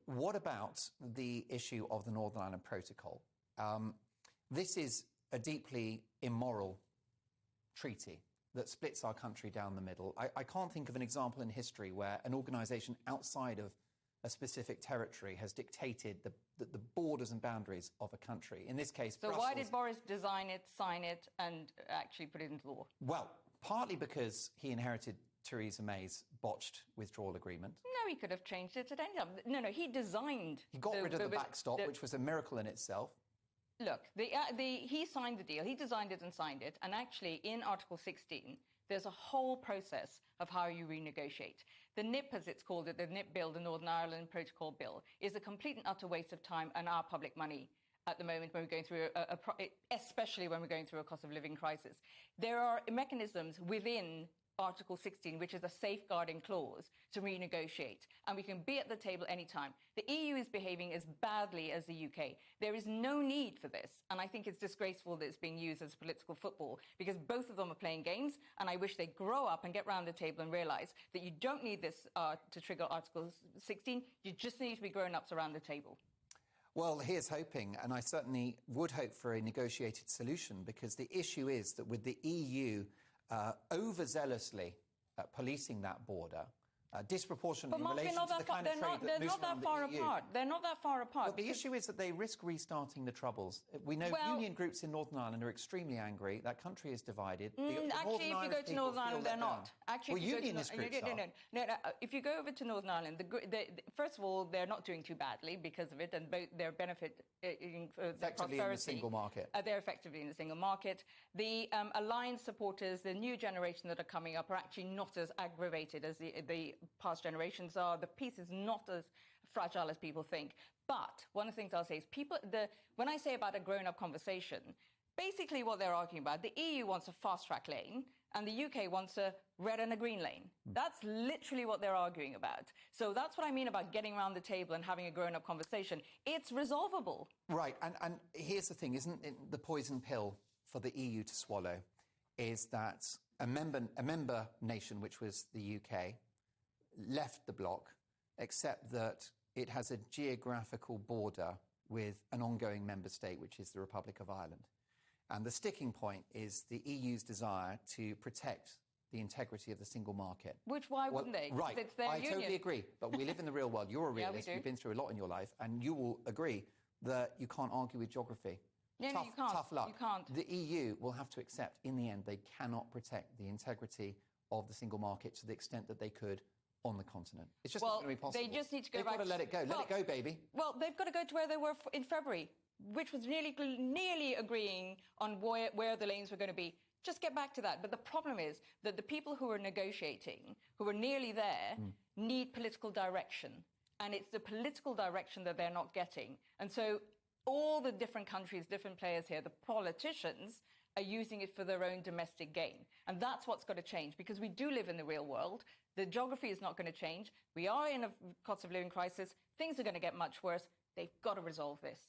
what about the issue of the Northern Ireland Protocol? This is a deeply immoral treaty that splits our country down the middle. I can't think of an example in history where an organisation outside of a specific territory has dictated the borders and boundaries of a country. In this case, so Brussels. Why did Boris design it, sign it, and actually put it into law? Well, partly because he inherited Theresa May's botched withdrawal agreement. No, he could have changed it at any time. No, he designed... He got rid of the backstop, which was a miracle in itself. Look, he signed the deal, he designed it and signed it, and actually in Article 16, there's a whole process of how you renegotiate. The NIP, as it's called, the NIP Bill, the Northern Ireland Protocol Bill, is a complete and utter waste of time and our public money at the moment when we're going through, especially when we're going through a cost of living crisis. There are mechanisms within Article 16, which is a safeguarding clause to renegotiate, and we can be at the table anytime. The EU is behaving as badly as the UK. There is no need for this, and I think it's disgraceful that it's being used as political football, because both of them are playing games, and I wish they'd grow up and get round the table and realise that you don't need this to trigger Article 16. You just need to be grown-ups around the table. Well, here's hoping, and I certainly would hope for a negotiated solution, because the issue is that with the EU overzealously policing that border, disproportionately in relation to the kind of trade that moves around the EU. They're not that far apart. Well, the issue is that they risk restarting the Troubles. We know union groups in Northern Ireland are extremely angry. That country is divided. Actually, if you go to Northern Ireland, they're not. Actually, unionist groups are. No. If you go over to Northern Ireland, first of all, they're not doing too badly because of it, and their benefit in their prosperity. In the single market. They're effectively in the single market. The Alliance supporters, the new generation that are coming up, are actually not as aggravated as the past generations are. The peace is not as fragile as people think. But one of the things I'll say is when I say about a grown-up conversation, basically what they're arguing about, the EU wants a fast-track lane and the UK wants a red and a green lane. That's literally what they're arguing about. So that's what I mean about getting around the table and having a grown-up conversation. It's resolvable. Right, and here's the thing, isn't it, the poison pill for the EU to swallow is that a member nation, which was the UK, left the bloc, except that it has a geographical border with an ongoing member state, which is the Republic of Ireland. And the sticking point is the EU's desire to protect the integrity of the single market. Why wouldn't they? Right, it's their union. Totally agree. But we live in the real world. You're a realist. You've been through a lot in your life, and you will agree that you can't argue with geography. No, you can't. Tough luck. You can't. The EU will have to accept, in the end, they cannot protect the integrity of the single market to the extent that they could on the continent. It's just not going to be possible. They just need to go back. They've got to let it go. Let it go, baby. Well, they've got to go to where they were in February, which was nearly agreeing on where the lanes were going to be. Just get back to that. But the problem is that the people who are negotiating, who are nearly there, need political direction. And it's the political direction that they're not getting. And so all the different countries, different players here, the politicians are using it for their own domestic gain. And that's what's got to change, because we do live in the real world. The geography is not going to change. We are in a cost of living crisis. Things are going to get much worse. They've got to resolve this.